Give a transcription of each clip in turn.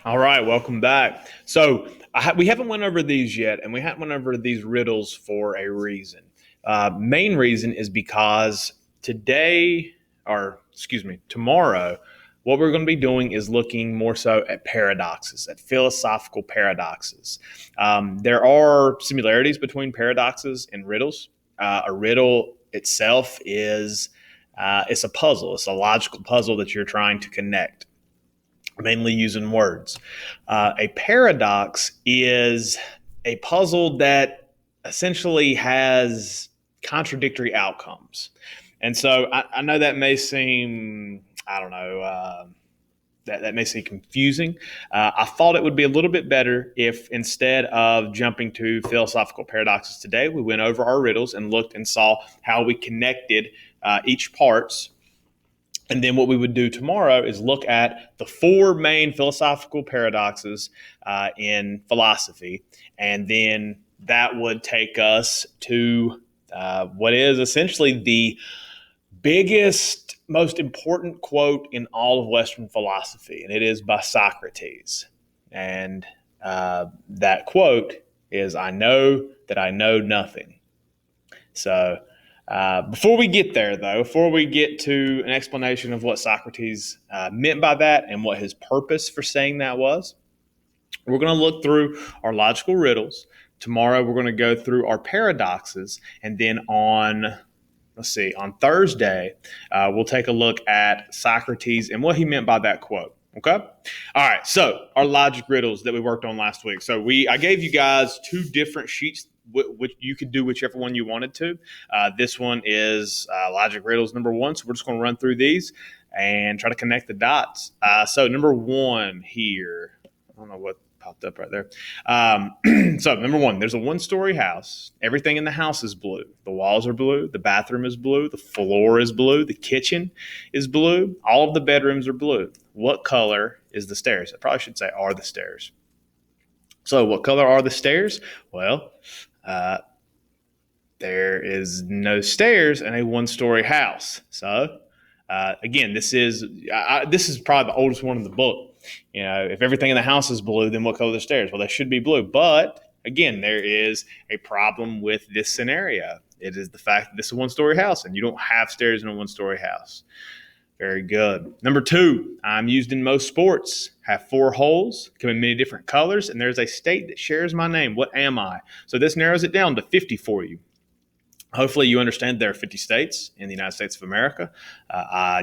All right, welcome back. So we haven't went over these yet, and we haven't went over these riddles for a reason. Main reason is because today, or excuse me, tomorrow, what we're going to be doing is looking more so at paradoxes, at philosophical paradoxes. There are similarities between paradoxes and riddles. A riddle itself is it's a puzzle. It's a logical puzzle that you're trying to connect, mainly using words. A paradox is a puzzle that essentially has contradictory outcomes. And so I know that may seem, I don't know, that may seem confusing. I thought it would be a little bit better if instead of jumping to philosophical paradoxes today, we went over our riddles and looked and saw how we connected each parts. And then what we would do tomorrow is look at the four main philosophical paradoxes in philosophy. And then that would take us to what is essentially the biggest, most important quote in all of Western philosophy. And it is by Socrates. And that quote is, "I know that I know nothing." So before we get there, though, before we get to an explanation of what Socrates meant by that and what his purpose for saying that was, we're going to look through our logical riddles. Tomorrow, we're going to go through our paradoxes. And then on Thursday, we'll take a look at Socrates and what he meant by that quote. Okay. All right. So our logic riddles that we worked on last week. So I gave you guys two different sheets, which you could do whichever one you wanted to. This one is logic riddles number one. So we're just going to run through these and try to connect the dots. So number one here, I don't know what popped up right there. So number one, there's a one-story house. Everything in the house is blue. The walls are blue. The bathroom is blue. The floor is blue. The kitchen is blue. All of the bedrooms are blue. What color is the stairs? I probably should say are the stairs. So what color are the stairs? Well, there is no stairs in a one-story house. So again, this is probably the oldest one in the book. You know, if everything in the house is blue, then what color are the stairs? Well, they should be blue. But again, there is a problem with this scenario. It is the fact that this is a one-story house, and you don't have stairs in a one-story house. Very good. Number two, I'm used in most sports. Have four holes, come in many different colors, and there's a state that shares my name. What am I? So this narrows it down to 50 for you. Hopefully you understand there are 50 states in the United States of America.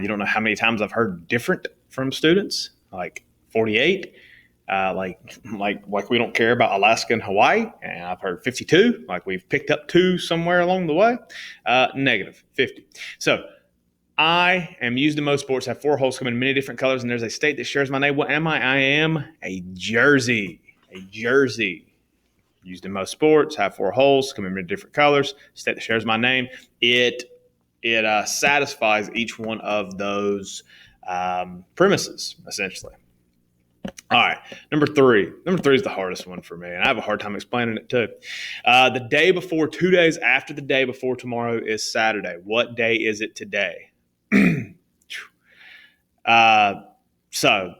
You don't know how many times I've heard different from students, like 48. Like we don't care about Alaska and Hawaii. And I've heard 52, like we've picked up two somewhere along the way. Negative 50. So I am used in most sports, have four holes, come in many different colors, and there's a state that shares my name. What am I? I am a jersey. A jersey. Used in most sports, have four holes, come in many different colors, state that shares my name. It satisfies each one of those premises, essentially. All right, number three. Number three is the hardest one for me, and I have a hard time explaining it too. The day before, 2 days after the day before tomorrow is Saturday. What day is it today? So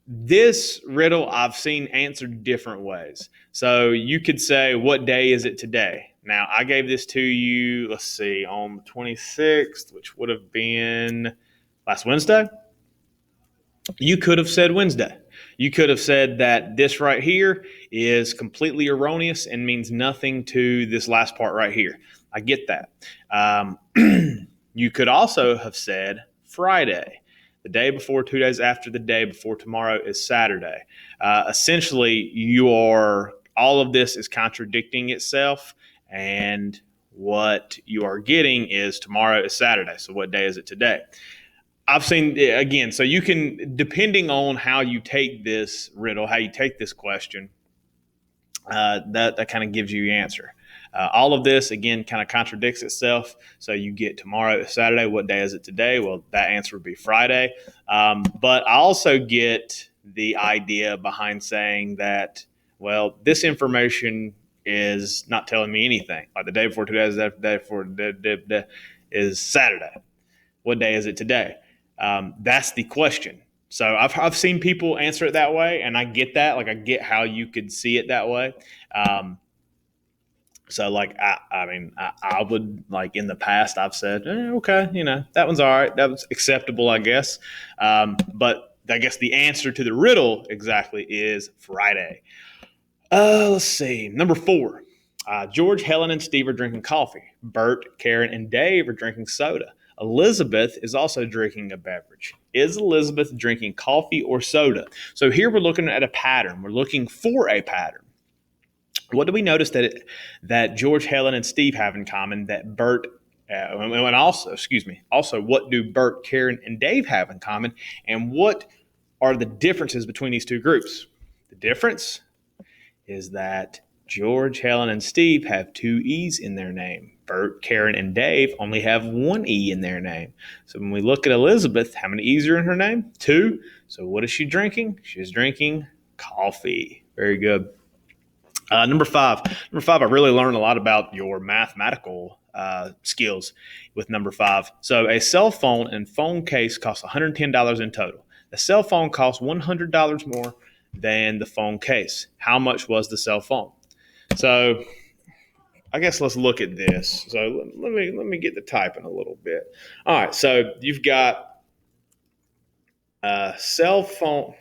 this riddle I've seen answered different ways. So you could say, what day is it today? Now, I gave this to you, let's see, on the 26th, which would have been last Wednesday. You could have said Wednesday. You could have said that this right here is completely erroneous and means nothing to this last part right here. I get that. You could also have said Friday. The day before, 2 days after the day before tomorrow is Saturday. Essentially, all of this is contradicting itself, and what you are getting is tomorrow is Saturday. So what day is it today? I've seen, again, so you can, depending on how you take this riddle, how you take this question, that kind of gives you the answer. All of this, again, kind of contradicts itself. So you get tomorrow is Saturday. What day is it today? Well, that answer would be Friday. But I also get the idea behind saying that, well, this information is not telling me anything. Like the day before today is after the day before is Saturday. What day is it today? That's the question. So I've seen people answer it that way, and I get that. Like I get how you could see it that way. Um, so like I would like in the past I've said okay, that one's all right, that was acceptable, I guess. But I guess the answer to the riddle exactly is Friday. Let's see. Number 4. George, Helen, and Steve are drinking coffee. Bert, Karen, and Dave are drinking soda. Elizabeth is also drinking a beverage. Is Elizabeth drinking coffee or soda? So here we're looking at a pattern. We're looking for a pattern. What do we notice that George, Helen, and Steve have in common that Bert and also what do Bert, Karen, and Dave have in common, and what are the differences between these two groups? The difference is that George, Helen, and Steve have 2 E's in their name. Bert, Karen, and Dave only have 1 E in their name. So when we look at Elizabeth, how many E's are in her name? 2. So what is she drinking? She's drinking coffee. Very good. Number five. I really learned a lot about your mathematical skills with number 5. So a cell phone and phone case costs $110 in total. The cell phone costs $100 more than the phone case. How much was the cell phone? So I guess let's look at this. So let me get the typing a little bit. All right. So you've got a cell phone.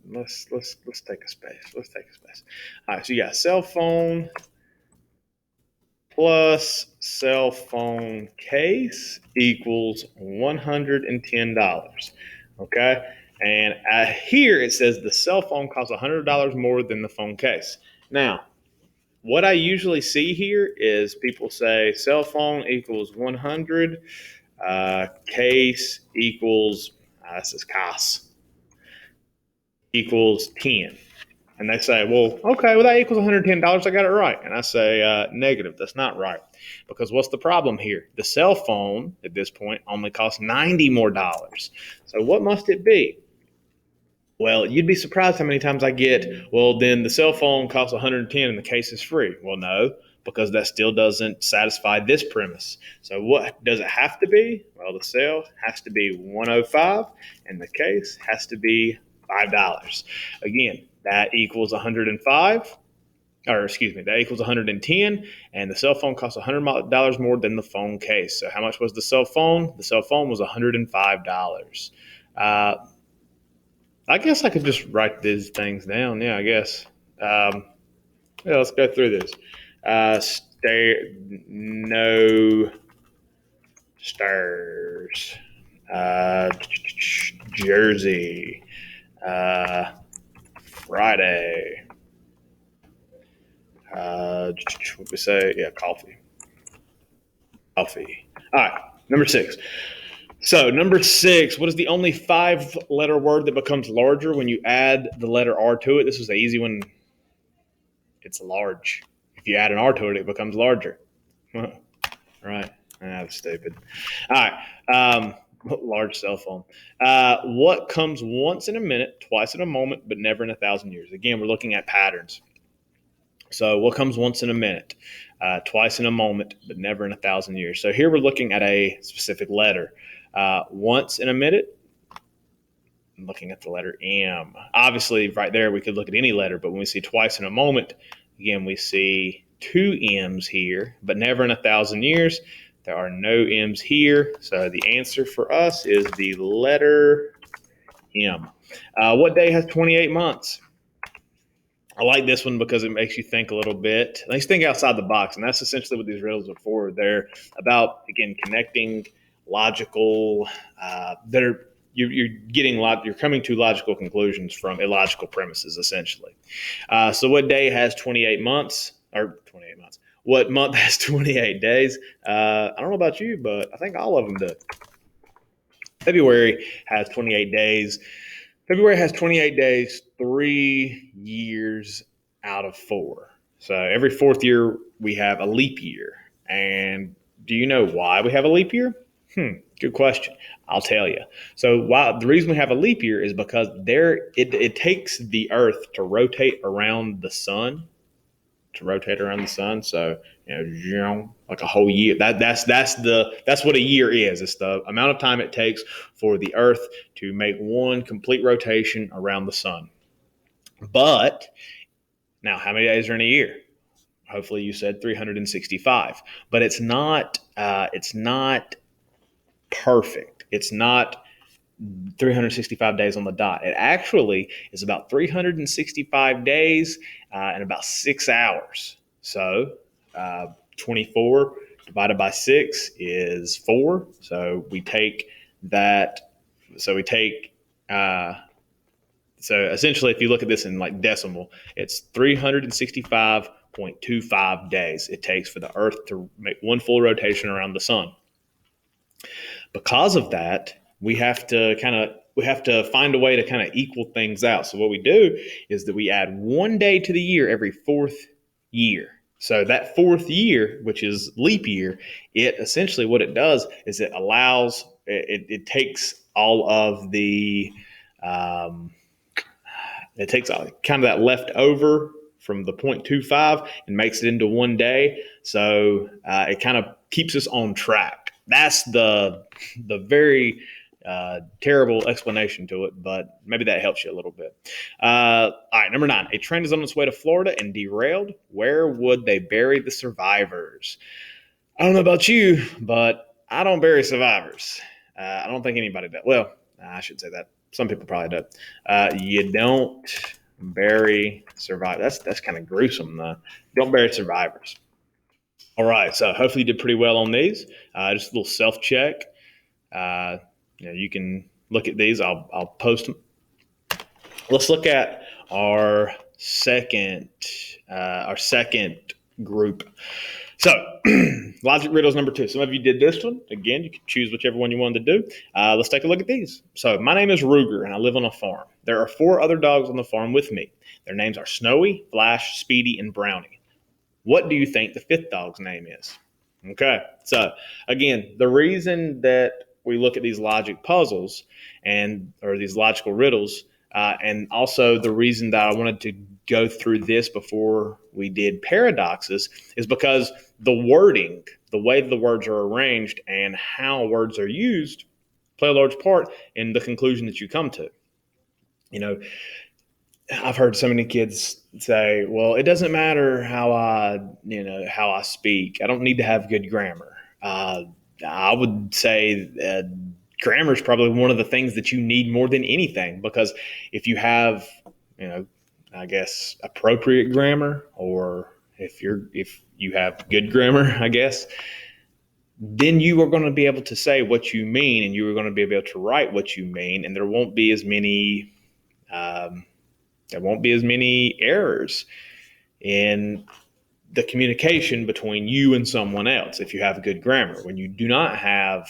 Let's take a space. Let's take a space. All right. So you got cell phone plus cell phone case equals $110. Okay. And here it says the cell phone costs $100 more than the phone case. Now, what I usually see here is people say cell phone equals 100, case equals, this is cost, equals 10. And they say, well, okay, well, that equals $110. I got it right. And I say, negative. That's not right. Because what's the problem here? The cell phone at this point only costs $90 more. So what must it be? Well, you'd be surprised how many times I get, well, then the cell phone costs 110 and the case is free. Well, no, because that still doesn't satisfy this premise. So what does it have to be? Well, the cell has to be 105 and the case has to be $5. Again, that equals 105, or excuse me, that equals 110, and the cell phone costs $100 more than the phone case. So how much was the cell phone? The cell phone was $105. I guess I could just write these things down. Yeah, I guess. Yeah, let's go through this. No stars. Jersey. Friday. What we say? Yeah, coffee. Coffee. All right, number 6. So, number 6, what is the only 5-letter word that becomes larger when you add the letter R to it? This was an easy one. It's large. If you add an R to it, it becomes larger. Right. That's stupid. All right. Large cell phone. What comes once in a minute, twice in a moment, but never in 1,000 years? Again, we're looking at patterns. So what comes once in a minute, twice in a moment, but never in 1,000 years? So here we're looking at a specific letter. Once in a minute, I'm looking at the letter M. Obviously, right there, we could look at any letter, but when we see twice in a moment, again, we see 2 M's here, but never in 1,000 years. There are no M's here. So the answer for us is the letter M. What day has 28 months? I like this one because it makes you think a little bit. Let's think outside the box, and that's essentially what these riddles are for. They're about, again, connecting logical. You're coming to logical conclusions from illogical premises, essentially. So, what day has 28 months? Or 28 months? What month has 28 days? I don't know about you, but I think all of them do. February has 28 days. February has 28 days, 3 years out of 4. So every 4th year we have a leap year. And do you know why we have a leap year? Good question. I'll tell you. So the reason we have a leap year is because it takes the Earth to rotate around the sun to rotate around the sun. So like a whole year. That's what a year is. It's the amount of time it takes for the Earth to make one complete rotation around the sun. But now, how many days are in a year? Hopefully, you said 365. But it's not. It's not perfect. It's not 365 days on the dot. It actually is about 365 days and about 6 hours. So 24 divided by 6 is 4. So we take that. So we take. So essentially, if you look at this in like decimal, it's 365.25 days it takes for the Earth to make one full rotation around the sun. Because of that, we have to find a way to kind of equal things out. So what we do is that we add 1 day to the year every fourth year. So that fourth year, which is leap year, it essentially what it does is it allows it takes all of the it takes kind of that left over from the 0.25 and makes it into 1 day. So it kind of keeps us on track. That's the very terrible explanation to it, but maybe that helps you a little bit. All right, number 9. A train is on its way to Florida and derailed. Where would they bury the survivors? I don't know about you, but I don't bury survivors. I don't think anybody does. Well, I should say that. Some people probably do. You don't bury survivors. That's kind of gruesome, though. Don't bury survivors. All right, so hopefully you did pretty well on these. Just a little self-check. You can look at these. I'll post them. Let's look at our second group. So, logic riddles number 2. Some of you did this one. Again, you can choose whichever one you wanted to do. Let's take a look at these. So, my name is Ruger, and I live on a farm. There are 4 other dogs on the farm with me. Their names are Snowy, Flash, Speedy, and Brownie. What do you think the 5th dog's name is? Okay. So, again, the reason that we look at these logic puzzles or these logical riddles, and also the reason that I wanted to go through this before we did paradoxes is because the wording, the way the words are arranged and how words are used play a large part in the conclusion that you come to. I've heard so many kids say, well, it doesn't matter how I speak. I don't need to have good grammar. I would say grammar is probably one of the things that you need more than anything, because if you have, I guess, appropriate grammar, or if you have good grammar, I guess, then you are going to be able to say what you mean, and you are going to be able to write what you mean, and there won't be as many errors in the communication between you and someone else if you have good grammar. When you do not have,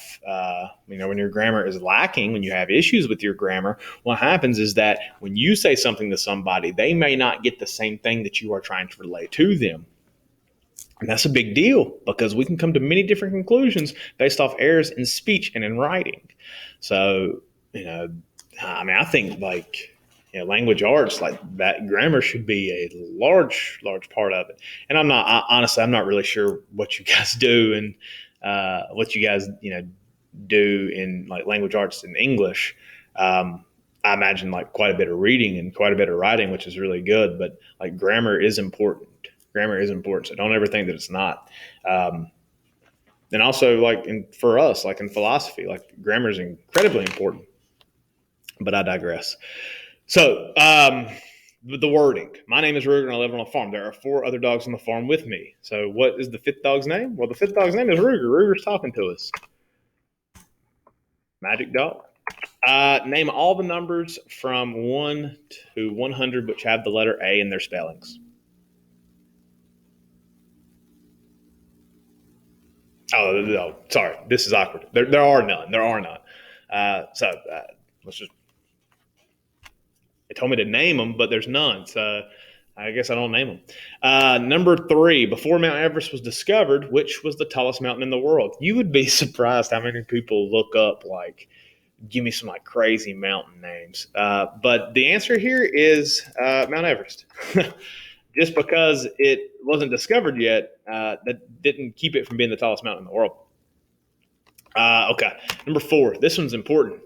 when your grammar is lacking, when you have issues with your grammar, what happens is that when you say something to somebody, they may not get the same thing that you are trying to relay to them. And that's a big deal, because we can come to many different conclusions based off errors in speech and in writing. So, I think language arts, like that, grammar should be a large part of it. And I'm not really sure what you guys do and what you guys do in like language arts in English. I imagine like quite a bit of reading and quite a bit of writing, which is really good. But like grammar is important. So don't ever think that it's not. And also, for us, like in philosophy, like grammar is incredibly important. But I digress. So, the wording. My name is Ruger, and I live on a farm. There are 4 other dogs on the farm with me. So, what is the 5th dog's name? Well, the 5th dog's name is Ruger. Ruger's talking to us. Magic dog. Name all the numbers from 1 to 100 which have the letter A in their spellings. Oh, no, sorry. This is awkward. There are none. Let's just. They told me to name them, but there's none. So I guess I don't name them. Number 3, before Mount Everest was discovered, which was the tallest mountain in the world? You would be surprised how many people look up, give me some crazy mountain names. But the answer here is Mount Everest. just because it wasn't discovered yet, that didn't keep it from being the tallest mountain in the world. Okay, number 4. This one's important.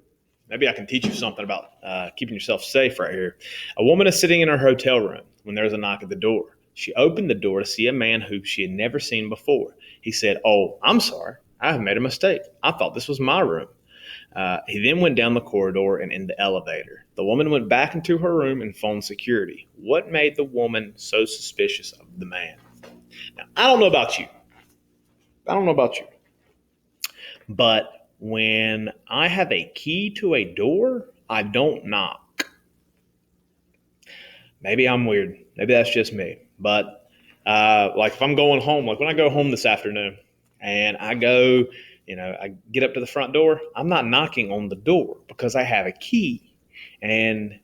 Maybe I can teach you something about keeping yourself safe right here. A woman is sitting in her hotel room when there's a knock at the door. She opened the door to see a man who she had never seen before. He said, "Oh, I'm sorry. I have made a mistake. I thought this was my room." He then went down the corridor and in the elevator. The woman went back into her room and phoned security. What made the woman so suspicious of the man? Now, I don't know about you. But when I have a key to a door, I don't knock. Maybe I'm weird. Maybe that's just me. But like if I'm going home, like when I go home this afternoon and I go, I get up to the front door, I'm not knocking on the door because I have a key. And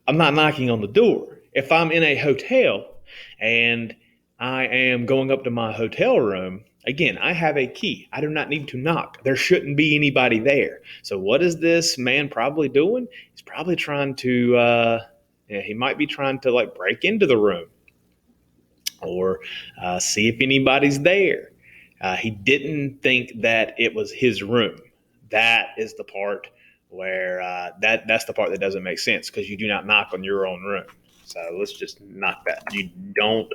I'm not knocking on the door. If I'm in a hotel and I am going up to my hotel room, again, I have a key. I do not need to knock. There shouldn't be anybody there. So what is this man probably doing? He's probably trying to, he might be trying to like break into the room or see if anybody's there. He didn't think that it was his room. That is the part where that's the part that doesn't make sense because you do not knock on your own room. So let's just knock that. You don't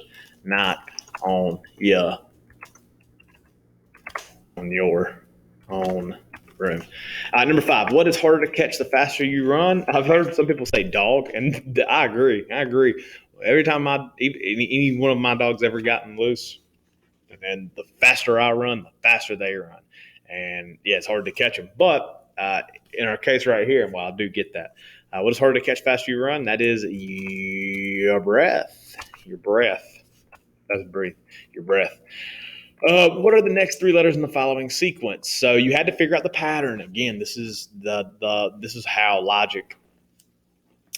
knock on your own room. Number 5. What is harder to catch the faster you run? I've heard some people say dog, and I agree. Every time any one of my dogs ever gotten loose, and the faster I run, the faster they run. And yeah, it's hard to catch them. But in our case right here, well, I do get that. What is harder to catch faster you run? That is your breath. Your breath. That's breathe. Your breath. What are the next 3 letters in the following sequence? So you had to figure out the pattern. Again, this is this is how logic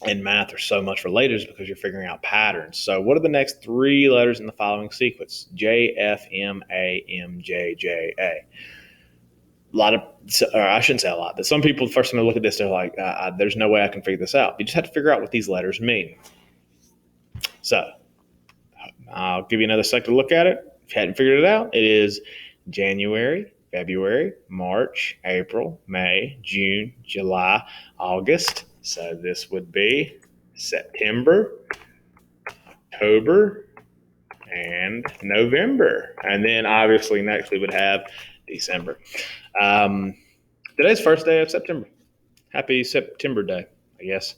and math are so much related, is because you're figuring out patterns. So what are the next 3 letters in the following sequence? J, F, M, A, M, J, J, A. A lot of, or I shouldn't say a lot, but some people, the first time they look at this, they're like, there's no way I can figure this out. You just have to figure out what these letters mean. So I'll give you another second to look at it. If you hadn't figured it out, it is January, February, March, April, May, June, July, August. So this would be September, October, and November. And then obviously next we would have December. Today's first day of September. Happy September Day, I guess.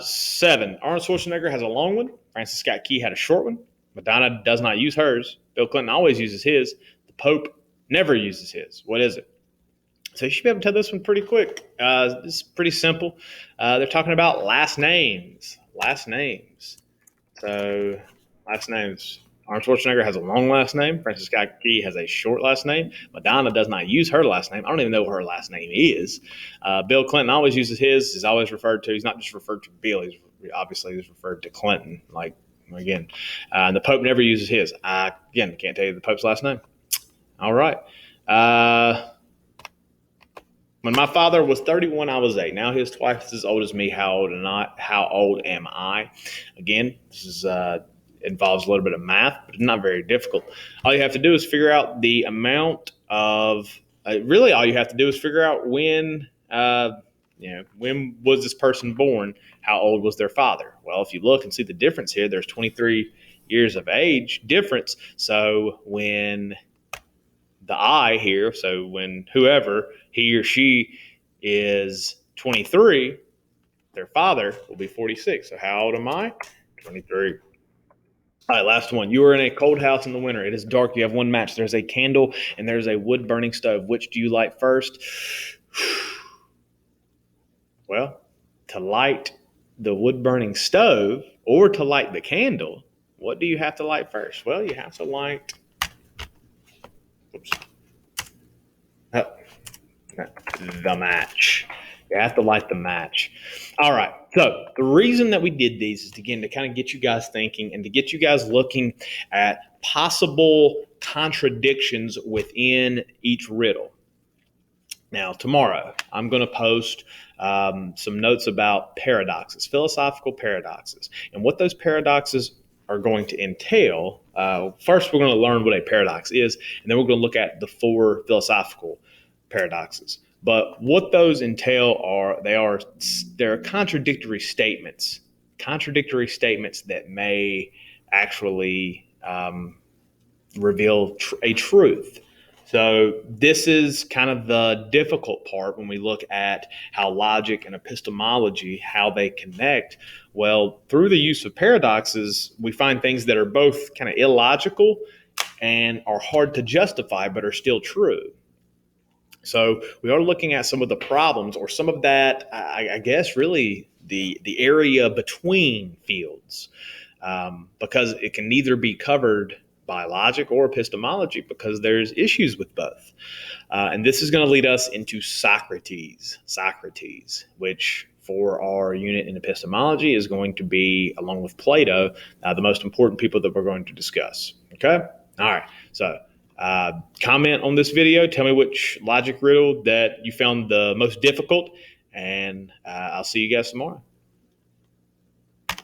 7. Arnold Schwarzenegger has a long one. Francis Scott Key had a short one. Madonna does not use hers. Bill Clinton always uses his. The Pope never uses his. What is it? So you should be able to tell this one pretty quick. This is pretty simple. They're talking about last names. So last names. Arnold Schwarzenegger has a long last name. Francis Scott Key has a short last name. Madonna does not use her last name. I don't even know what her last name is. Bill Clinton always uses his. He's always referred to. He's not just referred to Bill. He's referred to Clinton. Like, again. And the Pope never uses his. Again, can't tell you the Pope's last name. All right. When my father was 31, I was 8. Now he's twice as old as me. How old am I? Again, this is involves a little bit of math, but it's not very difficult. All you have to do is figure out the amount of. Really, all you have to do is figure out when. When was this person born? How old was their father? Well, if you look and see the difference here, there's 23 years of age difference. So when the I here, so when whoever, he or she is 23, their father will be 46. So how old am I? 23. All right, last one. You are in a cold house in the winter. It is dark. You have one match. There's a candle and there's a wood-burning stove. Which do you light first? Well, to light the wood-burning stove or to light the candle, what do you have to light first? Well, you have to light the match. You have to light the match. All right. So the reason that we did these is, again, to kind of get you guys thinking and to get you guys looking at possible contradictions within each riddle. Now, tomorrow, I'm going to post some notes about paradoxes, philosophical paradoxes, and what those paradoxes are going to entail. First, we're going to learn what a paradox is, and then we're going to look at the 4 philosophical paradoxes. But what those entail they're contradictory statements that may actually reveal a truth. So, this is kind of the difficult part when we look at how logic and epistemology, how they connect. Well, through the use of paradoxes, we find things that are both kind of illogical and are hard to justify, but are still true. So, we are looking at some of the problems, or some of that, I guess, really the area between fields, because it can neither be covered by logic or epistemology, because there's issues with both. And this is going to lead us into Socrates, which for our unit in epistemology is going to be, along with Plato, the most important people that we're going to discuss. Okay? All right. So comment on this video. Tell me which logic riddle that you found the most difficult, and I'll see you guys tomorrow.